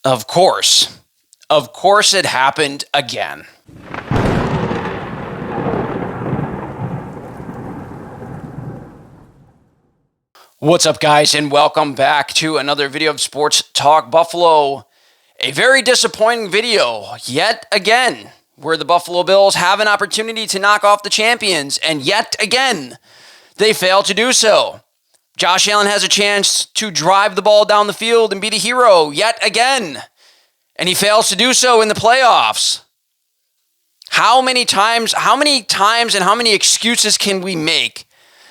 Of course. Of course it happened again. What's up, guys, and welcome back to another video of Sports Talk Buffalo. A very disappointing video yet again, where the Buffalo Bills have an opportunity to knock off the champions, and yet again, they fail to do so. Josh Allen has a chance to drive the ball down the field and be the hero yet again, and he fails to do so in the playoffs. How many times and how many excuses can we make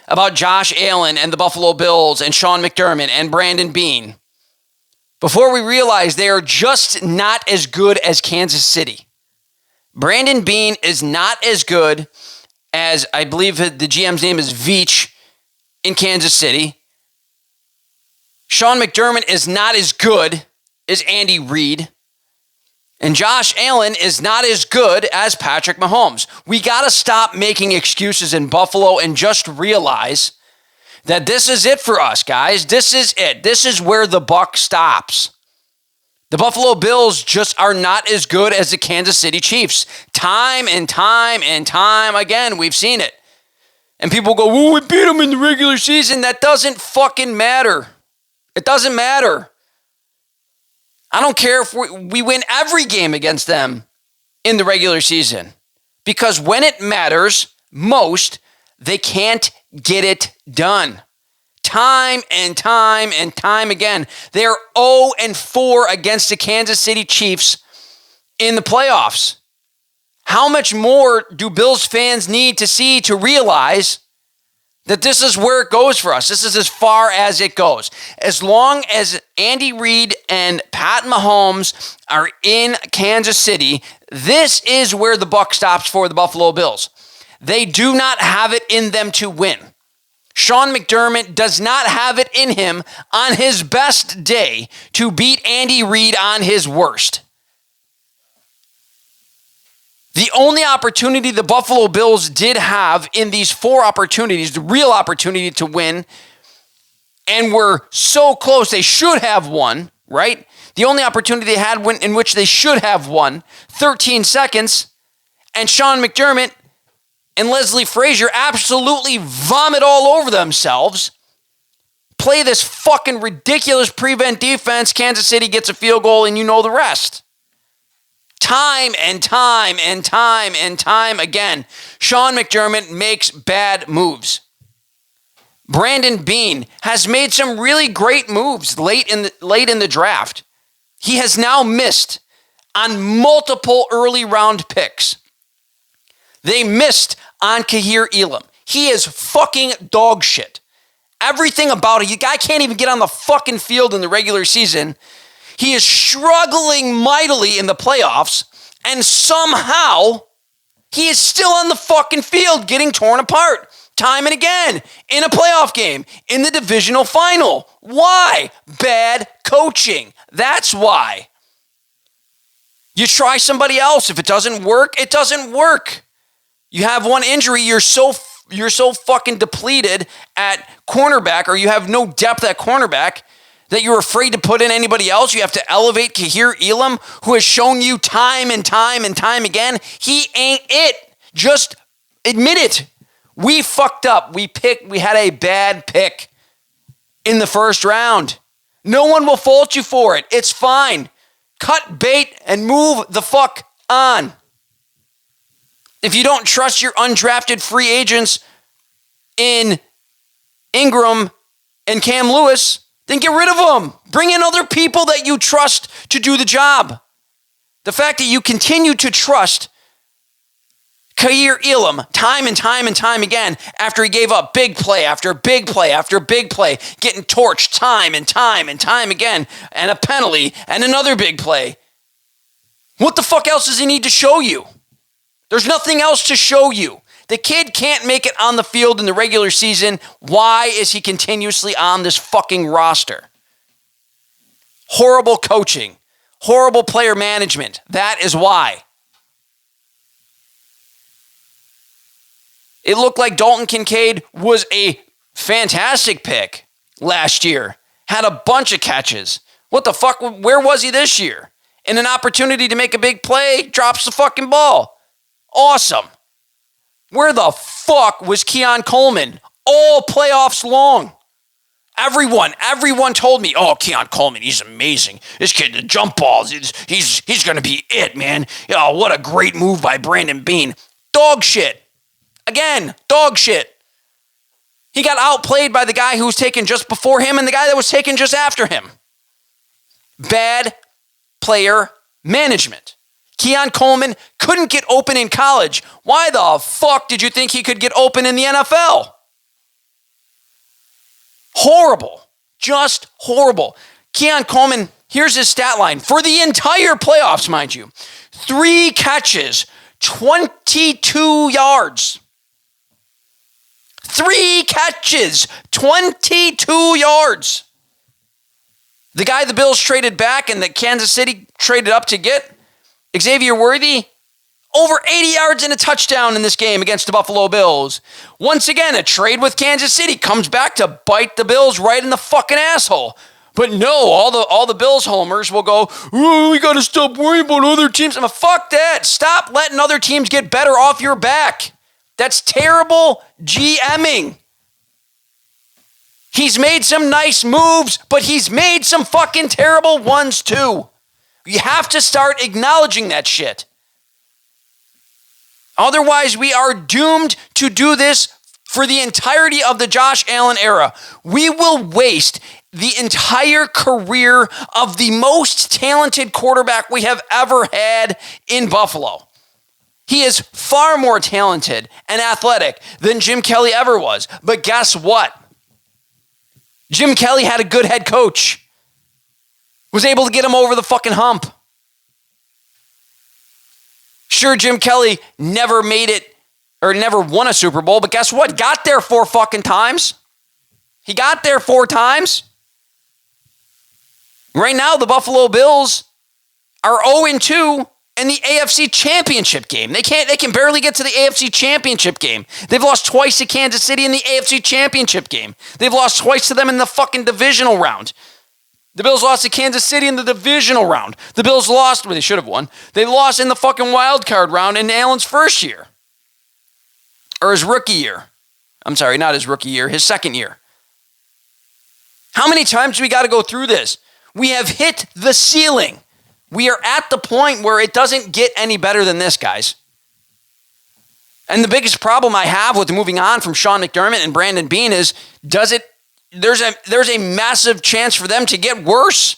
about Josh Allen and the Buffalo Bills and Sean McDermott and Brandon Beane before we realize they are just not as good as Kansas City? Brandon Beane is not as good as, I believe the GM's name is Veach in Kansas City. Sean McDermott is not as good as Andy Reid. And Josh Allen is not as good as Patrick Mahomes. We got to stop making excuses in Buffalo and just realize that this is it for us, guys. This is it. This is where the buck stops. The Buffalo Bills just are not as good as the Kansas City Chiefs. Time and time and time again, we've seen it. And people go, well, we beat them in the regular season. That doesn't fucking matter. It doesn't matter. I don't care if we win every game against them in the regular season. Because when it matters most, they can't get it done. Time and time and time again. They're 0-4 against the Kansas City Chiefs in the playoffs. How much more do Bills fans need to see to realize that this is where it goes for us? This is as far as it goes. As long as Andy Reid and Pat Mahomes are in Kansas City, this is where the buck stops for the Buffalo Bills. They do not have it in them to win. Sean McDermott does not have it in him on his best day to beat Andy Reid on his worst. The only opportunity the Buffalo Bills did have in these four opportunities, the real opportunity to win, and were so close, they should have won, right? The only opportunity they had in which they should have won, 13 seconds, and Sean McDermott and Leslie Frazier absolutely vomit all over themselves, play this fucking ridiculous prevent defense, Kansas City gets a field goal, and you know the rest. Time and time and time and time again, Sean McDermott makes bad moves. Brandon Beane has made some really great moves late in the draft. He has now missed on multiple early round picks. They missed on Kahir Elam. He is fucking dog shit. Everything about it. The guy can't even get on the fucking field in the regular season. He is struggling mightily in the playoffs, and somehow he is still on the fucking field getting torn apart time and again in a playoff game, in the divisional final. Why? Bad coaching. That's why. You try somebody else. If it doesn't work, it doesn't work. You have one injury, you're so fucking depleted at cornerback, or you have no depth at cornerback, that you're afraid to put in anybody else. You have to elevate Kahir Elam, who has shown you time and time and time again, he ain't it. Just admit it. We fucked up. We had a bad pick in the first round. No one will fault you for it. It's fine. Cut bait and move the fuck on. If you don't trust your undrafted free agents in Ingram and Cam Lewis, then get rid of them. Bring in other people that you trust to do the job. The fact that you continue to trust Kahir Elam time and time and time again after he gave up big play after big play after big play, getting torched time and time and time again, and a penalty and another big play. What the fuck else does he need to show you? There's nothing else to show you. The kid can't make it on the field in the regular season. Why is he continuously on this fucking roster? Horrible coaching. Horrible player management. That is why. It looked like Dalton Kincaid was a fantastic pick last year. Had a bunch of catches. What the fuck? Where was he this year? In an opportunity to make a big play, drops the fucking ball. Awesome. Where the fuck was Keon Coleman all playoffs long? Everyone told me, oh, Keon Coleman, he's amazing. This kid, the jump balls, he's going to be it, man. Oh, what a great move by Brandon Beane. Dog shit. Again, dog shit. He got outplayed by the guy who was taken just before him and the guy that was taken just after him. Bad player management. Keon Coleman couldn't get open in college. Why the fuck did you think he could get open in the NFL? Horrible. Just horrible. Keon Coleman, here's his stat line. For the entire playoffs, mind you. 3 catches, 22 yards. 3 catches, 22 yards. The guy the Bills traded back and that Kansas City traded up to get, Xavier Worthy, over 80 yards and a touchdown in this game against the Buffalo Bills. Once again, a trade with Kansas City comes back to bite the Bills right in the fucking asshole. But no, all the Bills homers will go, oh, we got to stop worrying about other teams. I'm like, fuck that. Stop letting other teams get better off your back. That's terrible GMing. He's made some nice moves, but he's made some fucking terrible ones too. You have to start acknowledging that shit. Otherwise, we are doomed to do this for the entirety of the Josh Allen era. We will waste the entire career of the most talented quarterback we have ever had in Buffalo. He is far more talented and athletic than Jim Kelly ever was. But guess what? Jim Kelly had a good head coach. Was able to get him over the fucking hump. Sure, Jim Kelly never made it or never won a Super Bowl, but guess what? Got there 4 fucking times. He got there 4 times. Right now, the Buffalo Bills are 0-2 in the AFC Championship game. They can barely get to the AFC Championship game. They've lost twice to Kansas City in the AFC Championship game. They've lost twice to them in the fucking divisional round. The Bills lost to Kansas City in the divisional round. The Bills lost, well, they should have won. They lost in the fucking wild card round in Allen's first year. Or his rookie year. I'm sorry, not his rookie year, his second year. How many times do we got to go through this? We have hit the ceiling. We are at the point where it doesn't get any better than this, guys. And the biggest problem I have with moving on from Sean McDermott and Brandon Beane is, there's a massive chance for them to get worse.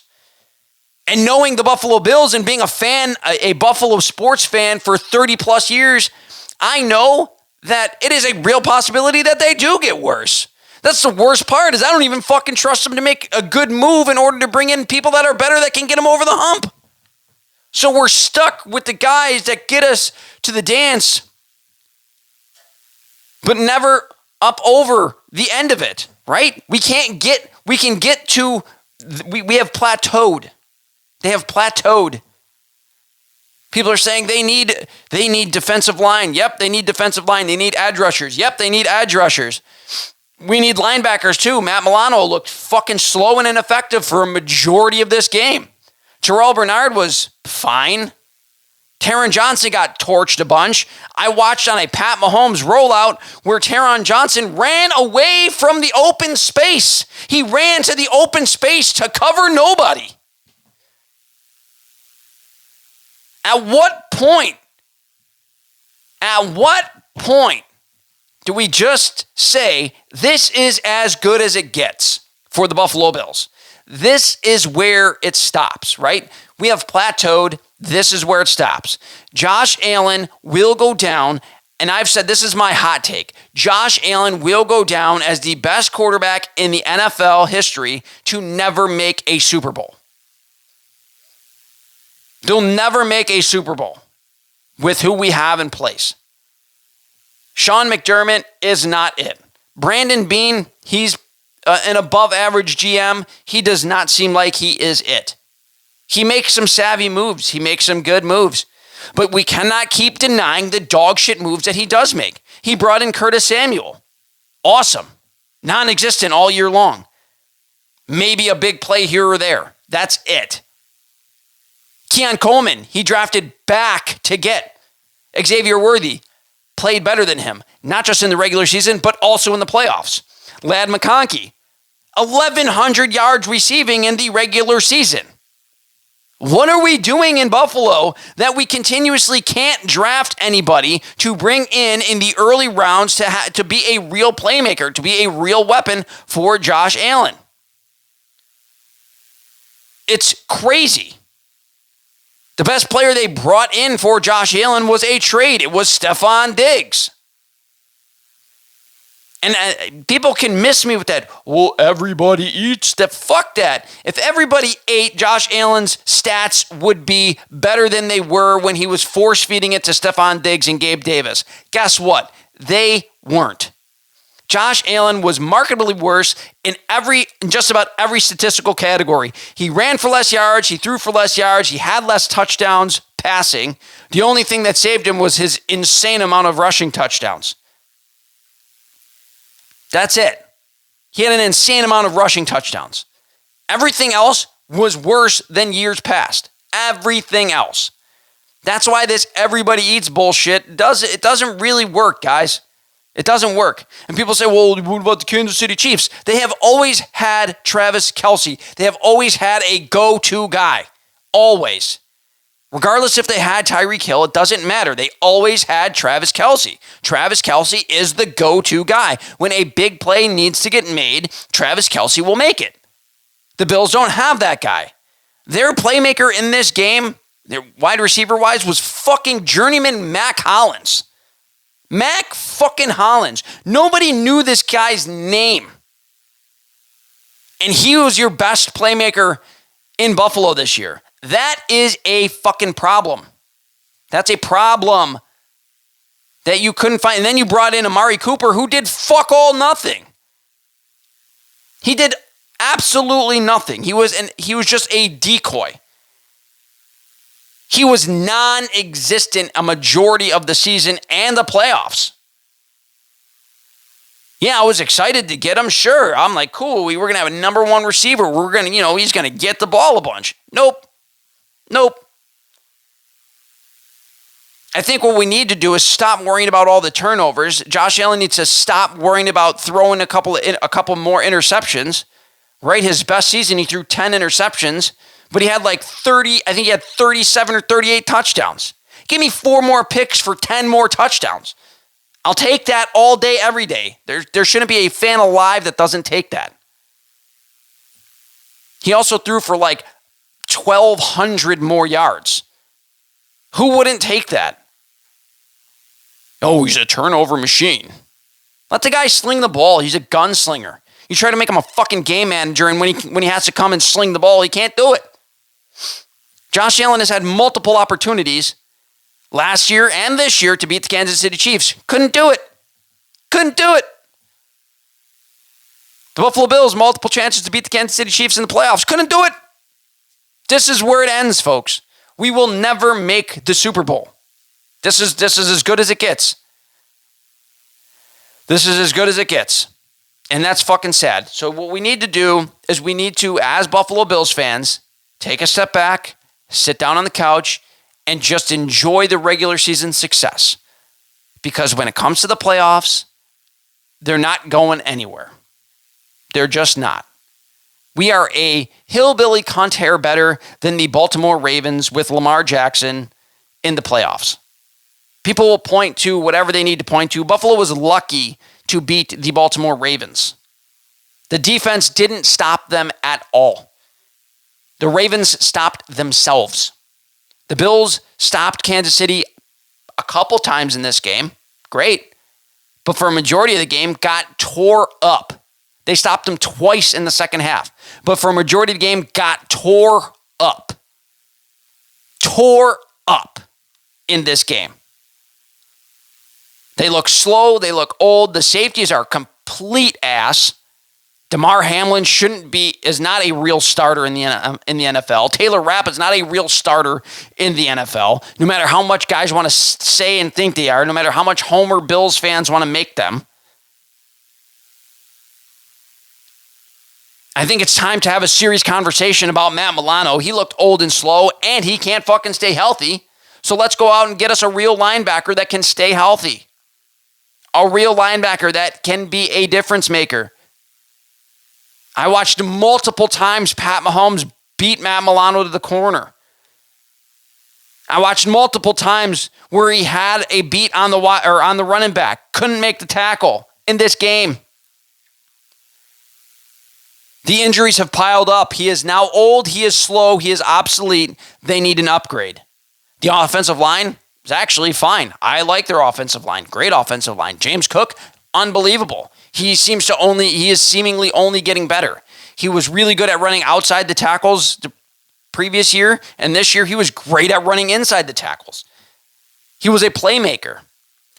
And knowing the Buffalo Bills and being a Buffalo sports fan for 30 plus years, I know that it is a real possibility that they do get worse. That's the worst part, is I don't even fucking trust them to make a good move in order to bring in people that are better that can get them over the hump. So we're stuck with the guys that get us to the dance, but never up over the end of it, right? We have plateaued. They have plateaued. People are saying they need defensive line. Yep, they need defensive line. They need edge rushers. Yep, they need edge rushers. We need linebackers too. Matt Milano looked fucking slow and ineffective for a majority of this game. Terrell Bernard was fine. Taron Johnson got torched a bunch. I watched on a Pat Mahomes rollout where Taron Johnson ran away from the open space. He ran to the open space to cover nobody. At what point do we just say this is as good as it gets for the Buffalo Bills? This is where it stops, right? We have plateaued. This is where it stops. Josh Allen will go down, and I've said this is my hot take. Josh Allen will go down as the best quarterback in the NFL history to never make a Super Bowl. They'll never make a Super Bowl with who we have in place. Sean McDermott is not it. Brandon Beane, he's an above-average GM. He does not seem like he is it. He makes some savvy moves. He makes some good moves. But we cannot keep denying the dog shit moves that he does make. He brought in Curtis Samuel. Awesome. Non-existent all year long. Maybe a big play here or there. That's it. Keon Coleman, he drafted back to get. Xavier Worthy played better than him, not just in the regular season, but also in the playoffs. Ladd McConkey, 1,100 yards receiving in the regular season. What are we doing in Buffalo that we continuously can't draft anybody to bring in the early rounds to be a real playmaker, to be a real weapon for Josh Allen? It's crazy. The best player they brought in for Josh Allen was a trade. It was Stephon Diggs. And people can miss me with that. Well, everybody eats that. Fuck that. If everybody ate, Josh Allen's stats would be better than they were when he was force-feeding it to Stephon Diggs and Gabe Davis. Guess what? They weren't. Josh Allen was markedly worse in just about every statistical category. He ran for less yards. He threw for less yards. He had less touchdowns passing. The only thing that saved him was his insane amount of rushing touchdowns. That's it. He had an insane amount of rushing touchdowns. Everything else was worse than years past. Everything else. That's why this everybody eats bullshit it doesn't really work, guys. It doesn't work. And people say, well, what about the Kansas City Chiefs? They have always had Travis Kelce. They have always had a go-to guy. Always. Regardless if they had Tyreek Hill, it doesn't matter. They always had Travis Kelce. Travis Kelce is the go-to guy. When a big play needs to get made, Travis Kelce will make it. The Bills don't have that guy. Their playmaker in this game, their wide receiver-wise, was fucking journeyman Mac Hollins. Mac fucking Hollins. Nobody knew this guy's name. And he was your best playmaker in Buffalo this year. That is a fucking problem. That's a problem that you couldn't find. And then you brought in Amari Cooper, who did fuck all nothing. He did absolutely nothing. He was just a decoy. He was non-existent a majority of the season and the playoffs. Yeah, I was excited to get him, sure. I'm like, cool, we're going to have a number one receiver. We're going to, he's going to get the ball a bunch. Nope. I think what we need to do is stop worrying about all the turnovers. Josh Allen needs to stop worrying about throwing a couple more interceptions. Right, his best season, he threw 10 interceptions, but he had like 30, I think he had 37 or 38 touchdowns. Give me 4 more picks for 10 more touchdowns. I'll take that all day, every day. There shouldn't be a fan alive that doesn't take that. He also threw for like 1,200 more yards. Who wouldn't take that? Oh, he's a turnover machine. Let the guy sling the ball. He's a gunslinger. You try to make him a fucking game manager, and when he has to come and sling the ball, he can't do it. Josh Allen has had multiple opportunities last year and this year to beat the Kansas City Chiefs. Couldn't do it. The Buffalo Bills, multiple chances to beat the Kansas City Chiefs in the playoffs. Couldn't do it. This is where it ends, folks. We will never make the Super Bowl. This is as good as it gets. And that's fucking sad. So what we need to do is we need to, as Buffalo Bills fans, take a step back, sit down on the couch, and just enjoy the regular season success. Because when it comes to the playoffs, they're not going anywhere. They're just not. We are a hillbilly cunt hair better than the Baltimore Ravens with Lamar Jackson in the playoffs. People will point to whatever they need to point to. Buffalo was lucky to beat the Baltimore Ravens. The defense didn't stop them at all. The Ravens stopped themselves. The Bills stopped Kansas City a couple times in this game. Great. But for a majority of the game, got tore up. They stopped them twice in the second half. But for a majority of the game, got tore up. Tore up in this game. They look slow. They look old. The safeties are complete ass. Damar Hamlin is not a real starter in the NFL. Taylor Rapp is not a real starter in the NFL. No matter how much guys want to say and think they are, no matter how much Homer Bills fans want to make them. I think it's time to have a serious conversation about Matt Milano. He looked old and slow, and he can't fucking stay healthy. So let's go out and get us a real linebacker that can stay healthy. A real linebacker that can be a difference maker. I watched multiple times Pat Mahomes beat Matt Milano to the corner. I watched multiple times where he had a beat on the running back, couldn't make the tackle in this game. The injuries have piled up. He is now old, he is slow, he is obsolete. They need an upgrade. The offensive line is actually fine. I like their offensive line. Great offensive line. James Cook, unbelievable. He is seemingly only getting better. He was really good at running outside the tackles the previous year, and this year he was great at running inside the tackles. He was a playmaker.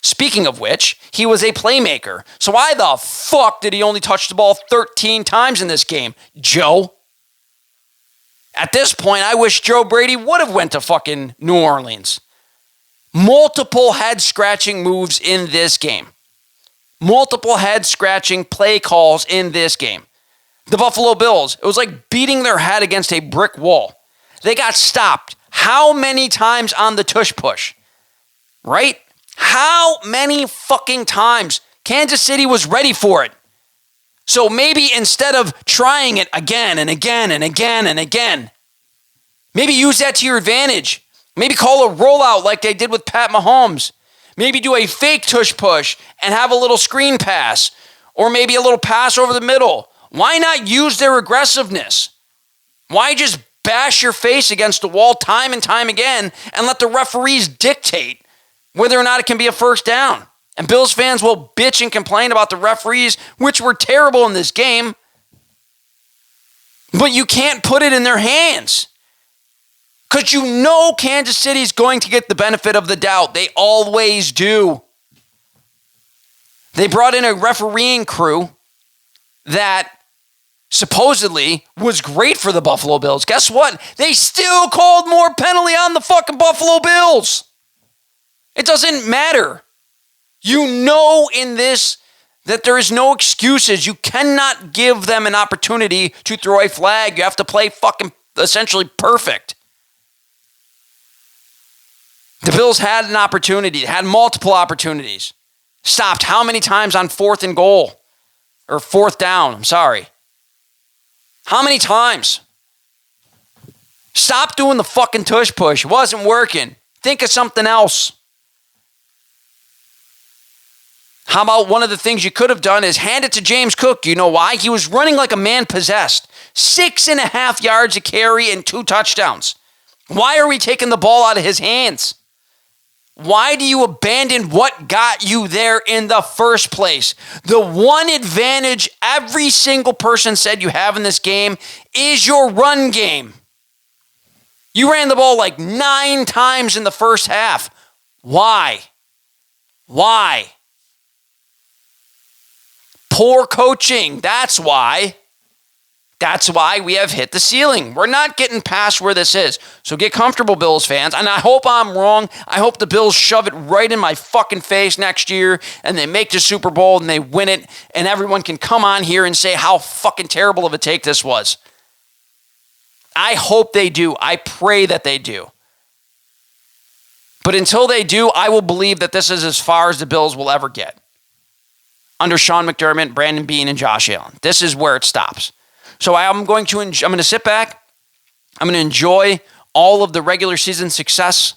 Speaking of which, he was a playmaker. So why the fuck did he only touch the ball 13 times in this game, Joe? At this point, I wish Joe Brady would have went to fucking New Orleans. Multiple head-scratching moves in this game. Multiple head-scratching play calls in this game. The Buffalo Bills, it was like beating their head against a brick wall. They got stopped. How many times on the tush push? Right? How many fucking times? Kansas City was ready for it. So maybe instead of trying it again and again and again and again, maybe use that to your advantage. Maybe call a rollout like they did with Pat Mahomes. Maybe do a fake tush push and have a little screen pass, or maybe a little pass over the middle. Why not use their aggressiveness? Why just bash your face against the wall time and time again and let the referees dictate whether or not it can be a first down? And Bills fans will bitch and complain about the referees, which were terrible in this game. But you can't put it in their hands. Because you know Kansas City's going to get the benefit of the doubt. They always do. They brought in a refereeing crew that supposedly was great for the Buffalo Bills. Guess what? They still called more penalty on the fucking Buffalo Bills. It doesn't matter. You know in this that there is no excuses. You cannot give them an opportunity to throw a flag. You have to play fucking essentially perfect. The Bills had an opportunity, had multiple opportunities. Stopped how many times on fourth down? I'm sorry. How many times? Stop doing the fucking tush push. It wasn't working. Think of something else. How about one of the things you could have done is hand it to James Cook? You know why? He was running like a man possessed. 6.5 yards a carry and 2 touchdowns. Why are we taking the ball out of his hands? Why do you abandon what got you there in the first place? The one advantage every single person said you have in this game is your run game. You ran the ball like 9 times in the first half. Why? Why? Poor coaching. That's why. That's why we have hit the ceiling. We're not getting past where this is. So get comfortable, Bills fans. And I hope I'm wrong. I hope the Bills shove it right in my fucking face next year and they make the Super Bowl and they win it and everyone can come on here and say how fucking terrible of a take this was. I hope they do. I pray that they do. But until they do, I will believe that this is as far as the Bills will ever get. Under Sean McDermott, Brandon Beane, and Josh Allen. This is where it stops. So I'm going to sit back. I'm going to enjoy all of the regular season success.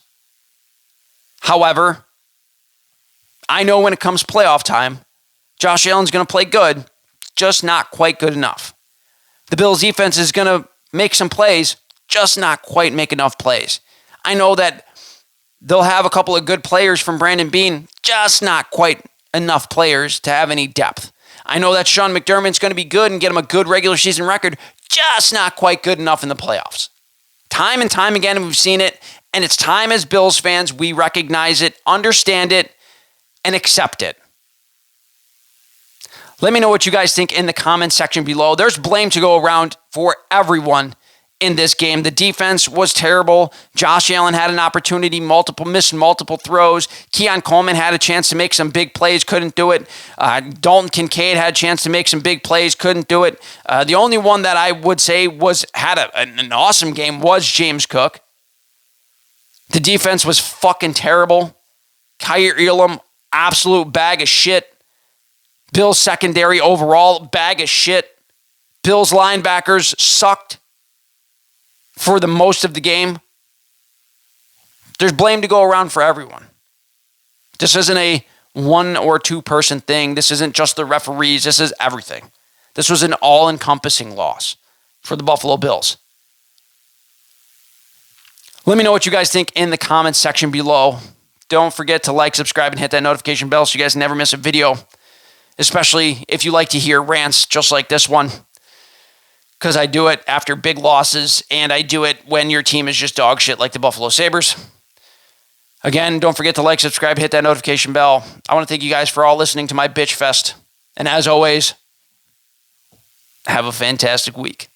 However, I know when it comes playoff time, Josh Allen's going to play good, just not quite good enough. The Bills defense is going to make some plays, just not quite make enough plays. I know that they'll have a couple of good players from Brandon Beane, just not quite enough players to have any depth. I know that Sean McDermott's going to be good and get him a good regular season record, just not quite good enough in the playoffs. Time and time again, we've seen it, and it's time as Bills fans, we recognize it, understand it, and accept it. Let me know what you guys think in the comments section below. There's blame to go around for everyone in this game. The defense was terrible. Josh Allen had an opportunity, missed multiple throws. Keon Coleman had a chance to make some big plays, couldn't do it. Dalton Kincaid had a chance to make some big plays, couldn't do it. The only one that I would say had an awesome game was James Cook. The defense was fucking terrible. Kyer Elam, absolute bag of shit. Bills secondary overall, bag of shit. Bills linebackers sucked for the most of the game. There's blame to go around for everyone. This isn't a 1 or 2 person thing. This isn't just the referees. This is everything. This was an all-encompassing loss for the Buffalo Bills. Let me know what you guys think in the comments section below. Don't forget to like, subscribe, and hit that notification bell so you guys never miss a video, especially if you like to hear rants just like this one, because I do it after big losses, and I do it when your team is just dog shit like the Buffalo Sabres. Again, don't forget to like, subscribe, hit that notification bell. I want to thank you guys for all listening to my bitch fest. And as always, have a fantastic week.